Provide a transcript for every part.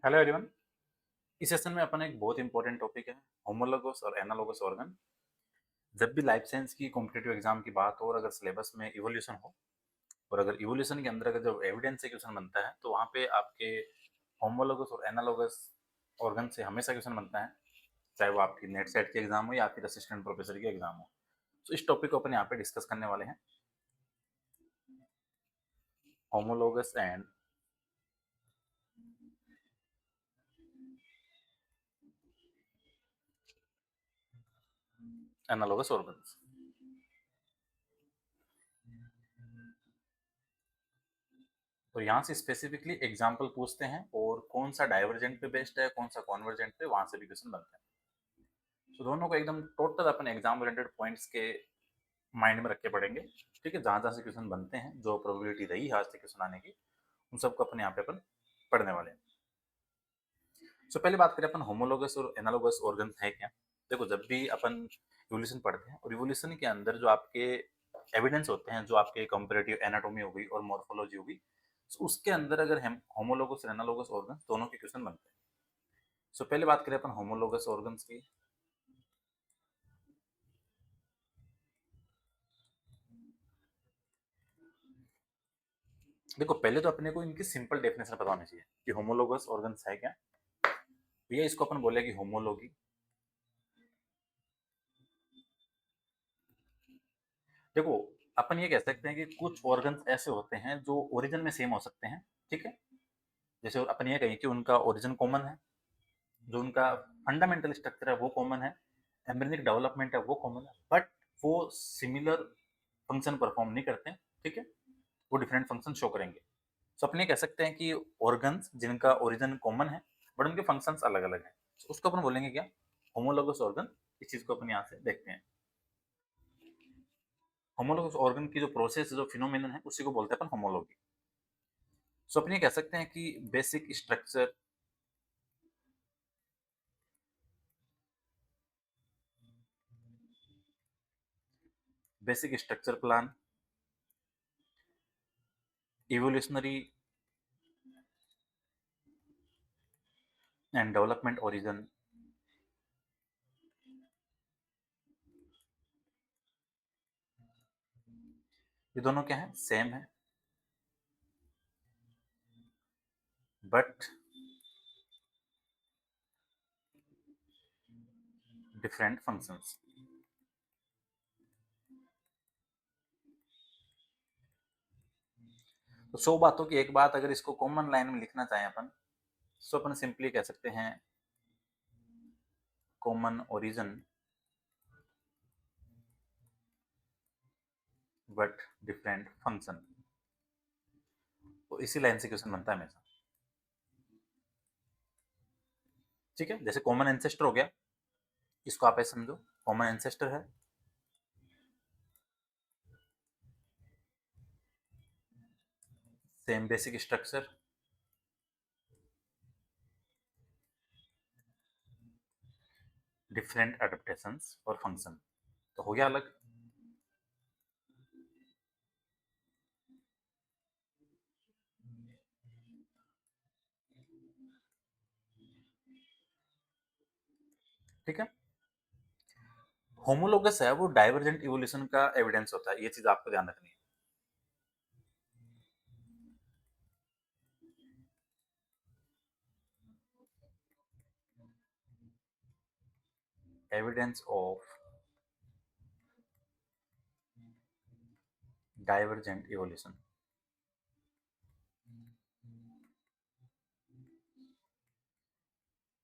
Hello everyone. इस session में अपन एक बहुत इंपॉर्टेंट टॉपिक है होमोलोगस और एनालोगस ऑर्गन। जब भी लाइफ साइंस की कॉम्पिटिटिव एग्जाम की बात हो और अगर सिलेबस में इवोल्यूशन हो और अगर इवोल्यूशन के अंदर अगर जो एविडेंस से क्वेश्चन बनता है तो वहाँ पे आपके होमोलोगस और एनालोगस ऑर्गन से हमेशा क्वेश्चन बनता है, चाहे वो आपकी नेट सेट की एग्जाम हो या फिर असिस्टेंट प्रोफेसर की एग्जाम हो। तो इस टॉपिक को अपन यहाँ पे डिस्कस करने वाले हैं, होमोलोगस एंड एनालोगस ऑर्गन्स। तो यहाँ से स्पेसिफिकली एग्जाम्पल पूछते हैं और कौन सा डाइवर्जेंट पे बेस्ड है कौन सा कॉन्वर्जेंट पे, वहां से भी क्वेश्चन बनते हैं। तो दोनों को एकदम टोटल अपन एग्जाम ओरिएंटेड पॉइंट्स के माइंड में रख के पढ़ेंगे। ठीक है, जहां जहां से क्वेश्चन बनते हैं, जो प्रोबेबिलिटी रही है आज तक क्वेश्चन आने की, उन सबको अपन यहाँ पे अपन पढ़ने वाले हैं। सो पहले बात करें अपन होमोलोगस और एनालोगस ऑर्गन है क्या। देखो, जब भी अपन इवोल्यूशन पढ़ते हैं और इवोल्यूशन के अंदर जो आपके एविडेंस होते हैं, जो आपके कंपैरेटिव एनाटॉमी हो गई और मॉर्फोलॉजी हो गई, तो उसके अंदर अगर हम होमोलोगस और एनालोगस ऑर्गन दोनों के क्वेश्चन बनते हैं। सो पहले बात करें अपन होमोलोगस ऑर्गन्स की। देखो, पहले तो अपने को इनकी सिंपल डेफिनेशन पता होनी चाहिए कि होमोलोगस ऑर्गन्स है क्या। भैया इसको अपन बोले कि होमोलॉगी। देखो, अपन ये कह सकते हैं कि कुछ ऑर्गन्स ऐसे होते हैं जो ओरिजिन में सेम हो सकते हैं। ठीक है, जैसे अपन ये कहें कि उनका ओरिजिन कॉमन है, जो उनका फंडामेंटल स्ट्रक्चर है वो कॉमन है, एम्ब्रियोनिक डेवलपमेंट है वो कॉमन है, बट वो सिमिलर फंक्शन परफॉर्म नहीं करते हैं। ठीक है, वो डिफरेंट फंक्शन शो करेंगे। तो अपन ये कह सकते हैं कि ऑर्गन्स जिनका ओरिजिन कॉमन है बट उनके फंक्शंस अलग अलग हैं, तो उसको अपन बोलेंगे क्या, होमोलोगस ऑर्गन। इस चीज को अपन यहाँ से देखते हैं। होमोलोगस ऑर्गन की जो प्रोसेस, जो फिनोमिनन है, उसी को बोलते हैं अपन होमोलॉगी। सो अपन ये कह सकते हैं कि basic structure, basic structure plan, evolutionary and development origin, ये दोनों क्या है, सेम है, बट डिफरेंट फंक्शंस। तो 100 बातों की एक बात, अगर इसको कॉमन लाइन में लिखना चाहें अपन, सो अपन सिंपली कह सकते हैं common origin but different function. तो इसी लाइन से क्वेश्चन बनता है हमेशा। ठीक है, जैसे कॉमन एंसेस्टर हो गया, इसको आप ऐसे समझो, कॉमन एंसेस्टर है, same basic structure, different adaptations और फंक्शन। तो हो गया अलग। ठीक है, होमोलोगस है वो डाइवर्जेंट इवोल्यूशन का एविडेंस होता है, ये चीज आपको ध्यान रखनी है। Evidence of divergent evolution.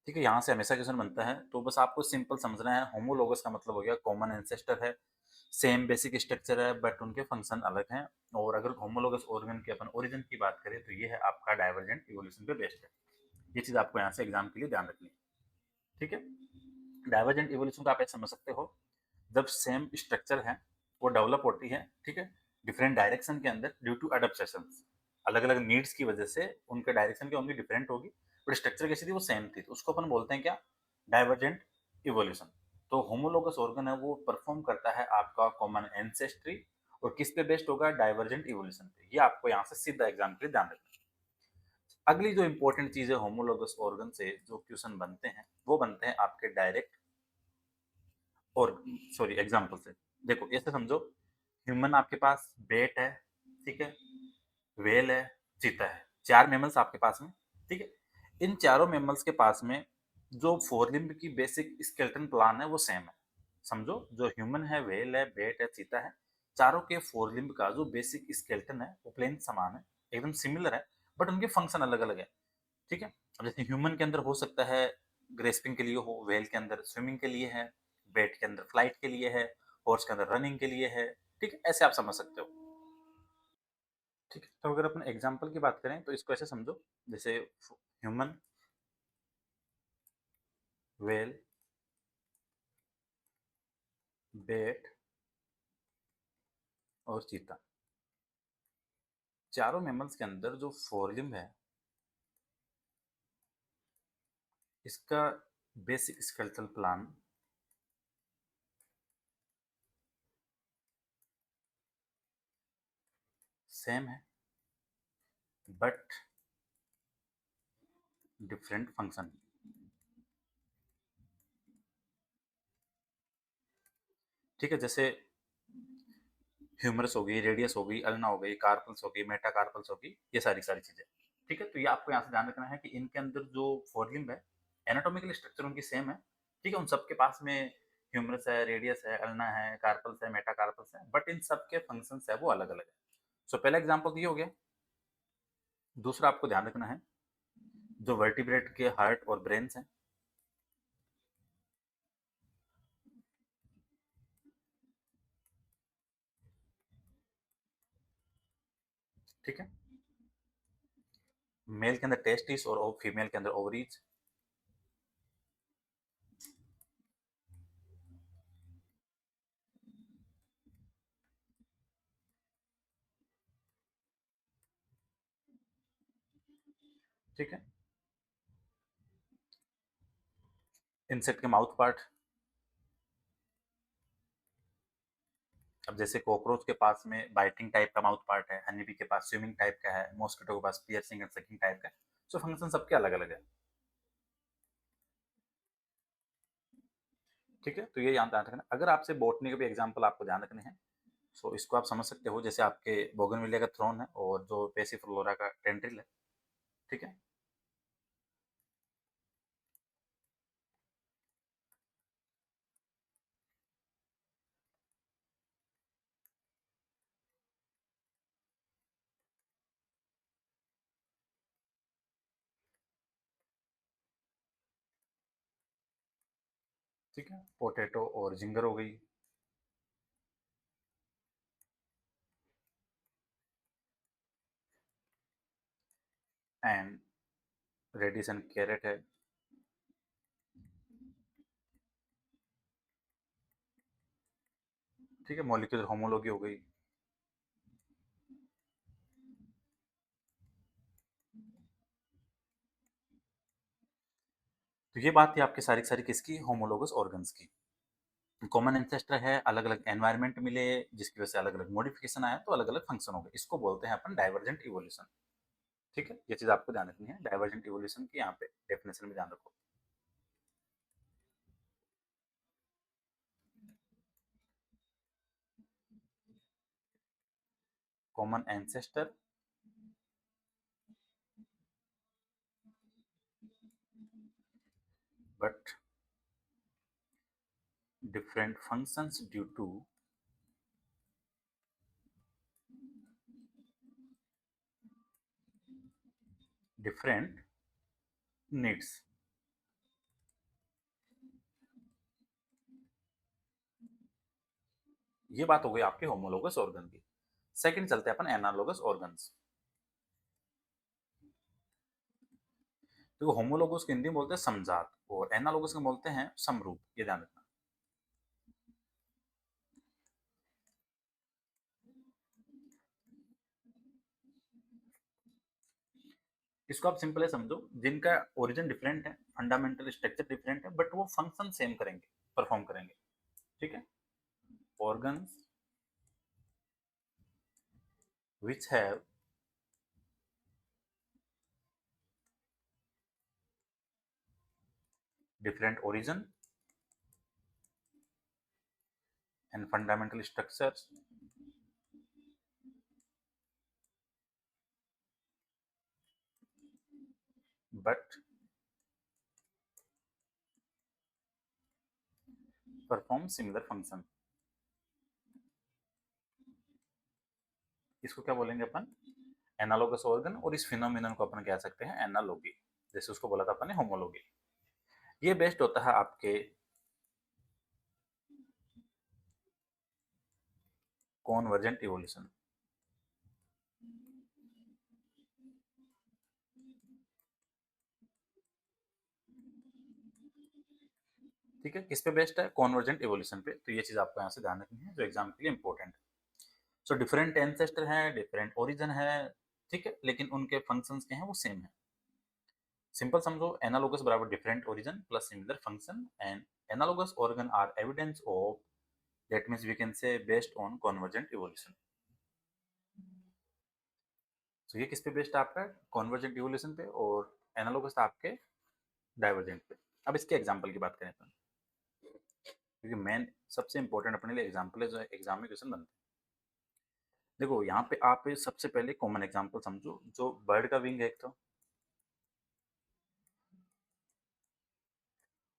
ठीक है, यहाँ से हमेशा क्वेश्चन बनता है, तो बस आपको सिंपल समझना है, होमोलोगस का मतलब हो गया कॉमन एंसेस्टर है, सेम बेसिक स्ट्रक्चर है, बट उनके फंक्शन अलग हैं। और अगर होमोलोगस ऑर्गन के अपन ओरिजिन की बात करें तो ये है आपका डाइवर्जेंट इवोल्यूशन पे बेस्ड है। ये चीज आपको यहाँ से एग्जाम के लिए ध्यान रखनी है। ठीक है, डाइवर्जेंट इवोल्यूशन को आप ऐसे समझ सकते हो, जब सेम स्ट्रक्चर है वो डेवलप होती है, ठीक है, डिफरेंट डायरेक्शन के अंदर ड्यू टू अडेप्टेशन, अलग अलग नीड्स की वजह से उनके डायरेक्शन की होंगी डिफरेंट होगी, बट स्ट्रक्चर कैसी थी, वो सेम थी, तो उसको अपन बोलते हैं क्या, डाइवर्जेंट इवोल्यूशन। तो होमोलोगस ऑर्गन है वो परफॉर्म करता है आपका कॉमन एंसेस्ट्री, और किस पे बेस्ड होगा, डाइवर्जेंट इवोल्यूशन पे। ये आपको यहाँ से सीधा एग्जाम के लिए ध्यान रखना है। अगली जो इंपॉर्टेंट चीज है होमोलोगस ऑर्गन से जो क्वेश्चन बनते हैं वो बनते हैं आपके डायरेक्ट और सॉरी एग्जाम्पल से। देखो ऐसे समझो, ह्यूमन आपके पास बेट है, ठीक है, वेल है, चीता है, चार मेमल्स आपके पास में, ठीक है। इन चारों मेमल्स के पास में जो फोर लिम्ब की बेसिक स्केलेटन प्लान है वो सेम है। समझो, जो ह्यूमन है, वेल है, बेट है, चीता है, चारों के फोर लिम्ब का जो बेसिक स्केलेटन है वो प्लेन समान है, एकदम सिमिलर है, बट उनके फंक्शन अलग अलग है, ठीक है। अब जैसे ह्यूमन के अंदर हो सकता है ग्रेस्पिंग के लिए हो, वेल के अंदर स्विमिंग के लिए है, बेट के अंदर फ्लाइट के लिए है, हॉर्स के अंदर रनिंग के लिए है, ठीक है, ऐसे आप समझ सकते हो। ठीक है, तो अगर अपन एग्जाम्पल की बात करें तो इसको ऐसे समझो, जैसे ह्यूमन, वेल, बेट और चीता, चारों मैमल्स के अंदर जो फोरलिम्ब है इसका बेसिक स्केलेटल प्लान सेम है, बट डिफरेंट फंक्शन। ठीक है, जैसे ह्यूमरस हो गई, रेडियस हो गई, अल्ना हो गई, कार्पल्स हो गई, मेटाकार्पल्स हो गई, ये सारी सारी चीजें, ठीक है। तो ये आपको यहाँ से ध्यान रखना है कि इनके अंदर जो फोरलिम्ब है एनाटॉमिकल स्ट्रक्चर उनकी सेम है, ठीक है। उन सबके पास में ह्यूमरस है, रेडियस है, अल्ना है, कार्पल्स है, मेटाकार्पल्स है, बट इन सबके फंक्शंस है वो अलग अलग है। सो पहला एग्जांपल तो ये हो गया। दूसरा आपको ध्यान रखना है, जो वर्टिब्रेट के हार्ट और ब्रेन्स हैं, ठीक है, मेल के अंदर टेस्टिस और फीमेल के अंदर ओवरीज, ठीक है। इंसेक्ट के माउथ पार्ट, अब जैसे कॉकरोच के पास में बाइटिंग टाइप का माउथ पार्ट है, हनी बी के पास स्विमिंग टाइप का है, मॉस्किटो के पास पियर्सिंग एंड सकिंग टाइप का है। सो फंक्शन सबके अलग अलग है, ठीक है। तो ये ध्यान रखना। अगर आपसे बॉटनी के भी एग्जाम्पल आपको ध्यान रखने हैं, सो इसको आप समझ सकते हो, जैसे आपके बोगनविलिया का थ्रोन है और जो पेसिफ्लोरा का टेंड्रिल है, ठीक है। ठीक है, पोटैटो और जिंगर हो गई, एंड रेडिस एंड कैरेट है, ठीक है, मॉलिक्यूलर होमोलॉजी हो गई। तो ये बात थी आपकी सारी सारी किसकी, होमोलोगस ऑर्गन्स की। कॉमन एंसेस्टर है, अलग अलग एनवायरनमेंट मिले जिसकी वजह से अलग अलग मॉडिफिकेशन आया तो अलग अलग फंक्शन हो गए, इसको बोलते हैं अपन डाइवर्जेंट इवोल्यूशन, ठीक है। ये चीज आपको ध्यान रखनी है, डाइवर्जेंट इवोल्यूशन की यहाँ पे डेफिनेशन में ध्यान रखो। Common ancestor, but different functions due to different needs. ये बात हो गई आपके होमोलोगस ऑर्गन की। सेकंड चलते हैं अपन एनालोगस ऑर्गन्स। तो होमोलोगस को हिंदी में बोलते हैं समजात और एनालोगस को बोलते हैं समरूप, ये ध्यान रखना। इसको आप सिंपल है समझो, जिनका ओरिजिन डिफरेंट है, फंडामेंटल स्ट्रक्चर डिफरेंट है, बट वो फंक्शन सेम करेंगे, परफॉर्म करेंगे, ठीक है। Organs which have different origin and fundamental structures, but perform similar function. इसको क्या बोलेंगे अपन? Analogous organ. और इस फिनोमिनन को अपन कह सकते हैं एनालॉगी, जैसे उसको बोला था अपन ने होमोलॉगी। ये बेस्ड होता है आपके कॉन्वर्जेंट इवोल्यूशन। ठीक है, किस पे बेस्ड है? कॉन्वर्जेंट इवोल्यूशन पे। तो ये चीज आपको यहाँ से ध्यान रखनी है जो एग्जाम के लिए इंपॉर्टेंट है। सो डिफरेंट एंसेस्टर हैं, डिफरेंट ओरिजिन है, ठीक है, लेकिन उनके फंक्शंस के हैं वो सेम है। सिंपल समझो, एनालोगस बराबर different origin plus similar function, and analogous organ are evidence of, that means we can say based on convergent evolution. तो ये किस पे बेस्ड है आपका? कॉन्वर्जेंट इवोल्यूशन पे, और एनालोगस आपके डाइवर्जेंट पे। अब इसके एग्जांपल की बात करें तो, क्योंकि मेन सबसे इंपॉर्टेंट अपने लिए एग्जांपल है जो एग्जाम में क्वेश्चन बनते हैं। देखो यहाँ पे आप सबसे पहले कॉमन एग्जांपल समझो, जो बर्ड का विंग है एक तो,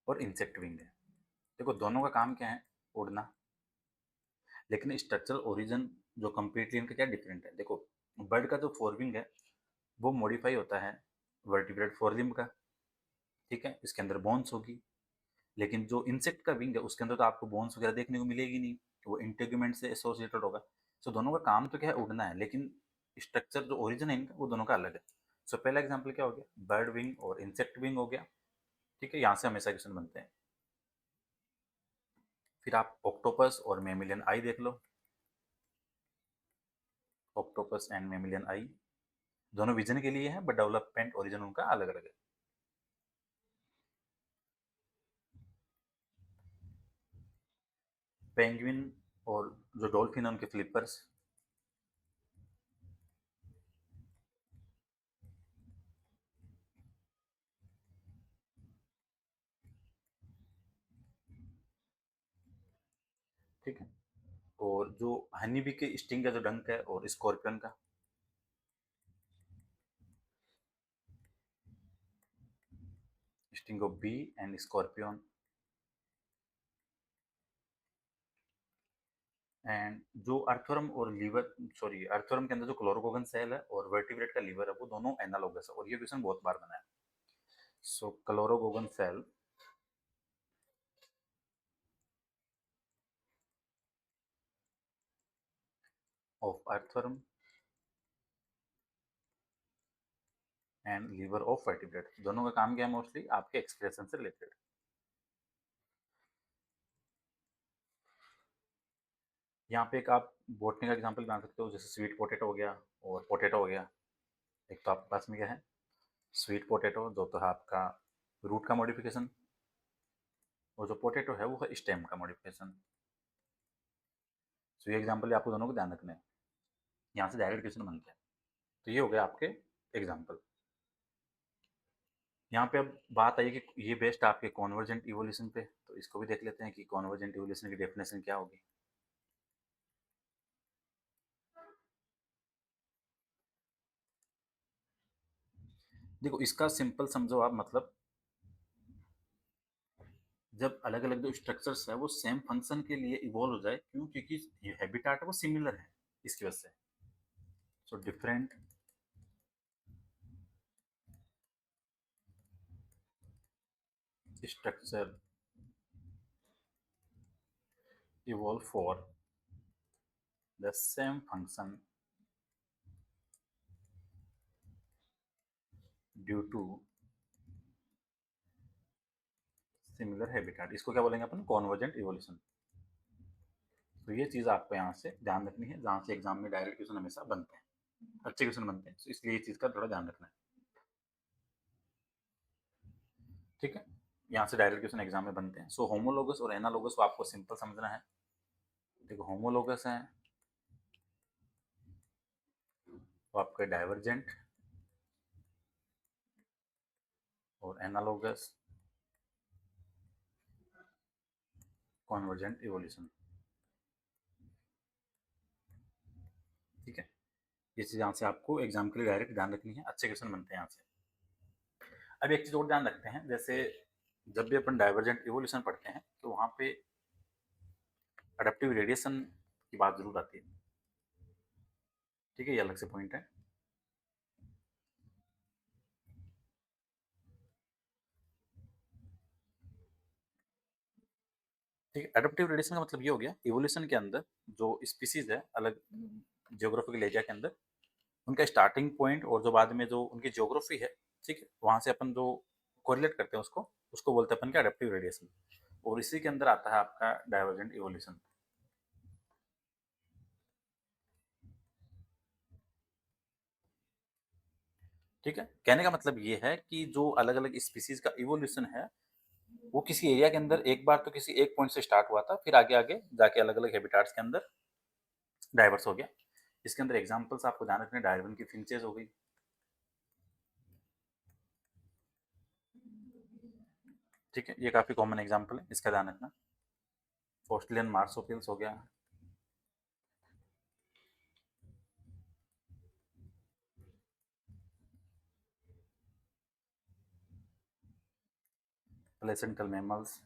और इंसेक्ट विंग है। देखो दोनों का काम क्या है? उड़ना। लेकिन स्ट्रक्चरल ओरिजिन जो कंप्लीटली इनका क्या डिफरेंट है। देखो बर्ड का जो फोरविंग है वो मॉडिफाई होता है वर्टिब्रेट फोरलिम्ब का, ठीक है, इसके अंदर बोन्स होगी। लेकिन जो इंसेक्ट का विंग है उसके अंदर तो आपको बोन्स वगैरह देखने को मिलेगी नहीं, वो इंटेग्यूमेंट से एसोसिएटेड होगा। सो दोनों का काम तो क्या है? उड़ना है, लेकिन स्ट्रक्चर जो ओरिजिन है इनका वो दोनों का अलग है। सो पहला एग्जाम्पल क्या हो गया? बर्ड विंग और इंसेक्ट विंग हो गया, ठीक है, यहाँ से हमेशा क्वेश्चन बनते हैं। फिर आप ऑक्टोपस और मेमिलियन आई देख लो। ऑक्टोपस एंड मेमिलियन आई दोनों विजन के लिए है, बट डेवलपमेंट ओरिजिन उनका अलग अलग है। पेंगुइन और जो डॉल्फिन है उनके फ्लिपर्स। ठीक है, और जो हनी बी के स्टिंग का जो डंक है, और स्कॉर्पियन का। Sting of bee and scorpion. And जो अर्थवर्म और लीवर, सॉरी, अर्थवर्म के अंदर जो क्लोरोगोगन सेल है और वर्टिब्रेट का लीवर है वो दोनों एनालॉगस है, और ये क्वेश्चन बहुत बार बना है। So chloragogen cell of earthworm and liver of vertebrate, दोनों का काम क्या है? मोस्टली आपके एक्सप्रेशन से रिलेटेड। यहाँ पे एक आप बोटनी का एग्जाम्पल बना सकते हो, जैसे स्वीट पोटैटो हो गया और पोटैटो हो गया। एक तो आपके पास में क्या है? स्वीट पोटैटो, जो तो है आपका रूट का मॉडिफिकेशन, और जो पोटैटो है वो है स्टेम का मॉडिफिकेशन। तो ये एग्जाम्पल आपको दोनों को ध्यान रखना है, यहाँ से डायरेक्ट क्वेश्चन बनते हैं। तो ये हो गया आपके एग्जाम्पल। यहाँ पे अब बात आई कि ये बेस्ड आपके कॉन्वर्जेंट इवोल्यूशन पे, तो इसको भी देख लेते हैं कि कॉन्वर्जेंट इवोल्यूशन की डेफिनेशन क्या होगी। देखो इसका सिंपल समझो आप, मतलब जब अलग अलग जो स्ट्रक्चर्स है वो सेम फंक्शन के लिए इवॉल्व हो जाए, क्यों? क्योंकि ये हैबिटाट है वो सिमिलर है, इसकी वजह से। So different structure evolve for the same function due to similar habitat, इसको क्या बोलेंगे अपन? Convergent evolution. तो ये चीज़ आपको यहाँ से ध्यान रखनी है, जहाँ से एग्जाम में डायरेक्ट क्वेश्चन हमेशा बनते हैं, अच्छे क्वेश्चन बनते हैं, तो इसलिए ये चीज़ का थोड़ा ध्यान रखना है। ठीक है, यहाँ से डायरेक्ट क्वेश्चन एग्जाम में बनते हैं। सो होमोलोगस और एनालोगस को आपको सिंपल समझना है। देखो होमोलोगस है तो आपके डाइवर्जेंट, और एनालोगस कॉन्वर्जेंट इवोल्यूशन। ठीक है, ये चीज़ यहाँ से आपको एग्जाम के लिए डायरेक्ट ध्यान रखनी है, अच्छे क्वेश्चन बनते हैं यहाँ से। अब एक चीज़ और ध्यान रखते हैं, जैसे जब भी अपन डाइवर्जेंट इवोल्यूशन पढ़ते हैं तो वहाँ पे अडेप्टिव रेडिएशन की बात जरूर आती है। ठीक है, ये अलग से पॉइंट है। ठीक है, अडेप्टिव रेडिएशन का मतलब ये हो गया, इवोल्यूशन के अंदर जो स्पीसीज है अलग जियोग्राफिकल एरिया के अंदर, उनका स्टार्टिंग पॉइंट और जो बाद में जो उनकी जियोग्राफी है, ठीक है, वहां से अपन जो कोरिलेट करते हैं उसको उसको बोलते हैं अपन क्या, अडेप्टिव रेडिएशन। और इसी के अंदर आता है आपका डाइवर्जेंट इवोल्यूशन। ठीक है, कहने का मतलब ये है कि जो अलग अलग स्पीसीज का इवोल्यूशन है वो किसी एरिया के अंदर एक बार तो किसी एक पॉइंट से स्टार्ट हुआ था, फिर आगे आगे जाके अलग अलग हैबिटाट्स के अंदर डाइवर्स हो गया। इसके अंदर एग्जांपल्स आपको ध्यान रखने, डार्विन की फिंचेस हो गई, ठीक है, ये काफी कॉमन एग्जांपल है, इसका ध्यान रखना। ऑस्ट्रेलियन मार्सोपिल्स हो गया, प्लेसेंटल मैमल्स,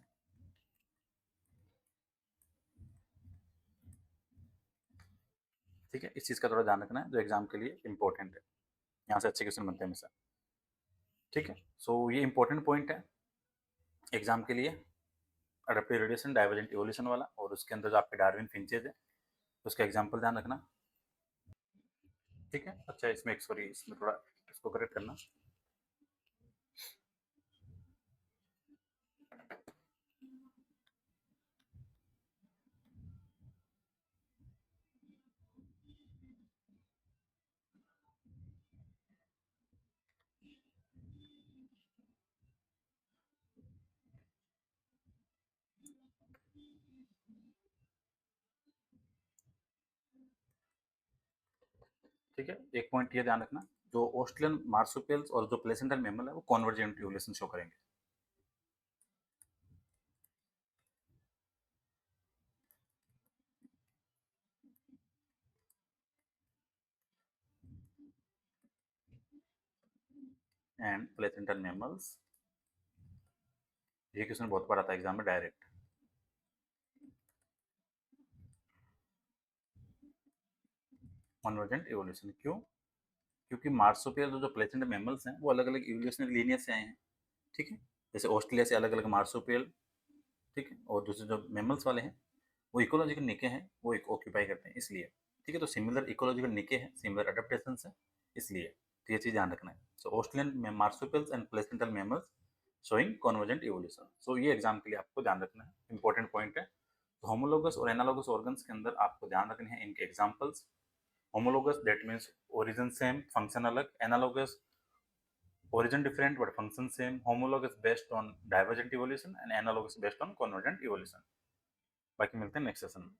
ठीक है, इस चीज का थोड़ा ध्यान रखना है जो एग्जाम के लिए इंपॉर्टेंट है, यहाँ से अच्छे क्वेश्चन बनते हैं हमेशा। ठीक है, सो ये इंपॉर्टेंट पॉइंट है एग्जाम के लिए, अडेप्टिव रेडिएशन, डाइवर्जेंट इवोल्यूशन वाला, और उसके अंदर जो आपके डार्विन फिंचेज है उसका एग्जाम्पल ध्यान रखना। ठीक है, अच्छा इसमें एक सॉरी, इसमें थोड़ा इसको करेक्ट करना। ठीक है, एक पॉइंट ये ध्यान रखना, जो ऑस्ट्रेलियन मार्सुपियल्स और जो प्लेसेंटल मैमल है वो कॉन्वर्जेंट इवोल्यूशन शो करेंगे। एंड प्लेसेंटल मैमल्स, ये क्वेश्चन बहुत बार आता है एग्जाम में डायरेक्ट। कॉन्वर्जेंट इवोल्यूशन क्यों? क्योंकि मार्सुपियल जो प्लेसेंटल मैमल्स हैं वो अलग अलग इवोल्यूशनरी लीनियर से आए हैं। ठीक है, जैसे ऑस्ट्रेलिया से अलग अलग मार्सुपियल, ठीक है, और दूसरे जो मैमल्स वाले हैं वो इकोलॉजिकल निके हैं, वो एक ऑक्यूपाई करते हैं इसलिए। ठीक है, तो सिमिलर इकोलॉजिकल निके हैं, सिमिलर अडेप्टेशन है, इसलिए तो ये चीज़ ध्यान रखना है। So Australian marsupials and placental mammals showing convergent evolution, so ये एग्जाम के लिए आपको ध्यान रखना है, इंपॉर्टेंट पॉइंट है। तो होमोलोगस और एनालोगस ऑर्गन्स के अंदर आपको ध्यान रखने हैं इनके examples. Homologous that means origin same, function अलग। Analogous origin different but function same. Homologous based on divergent evolution and analogous based on convergent evolution. बाकी मिलते हैं नेक्स्ट सेशन में।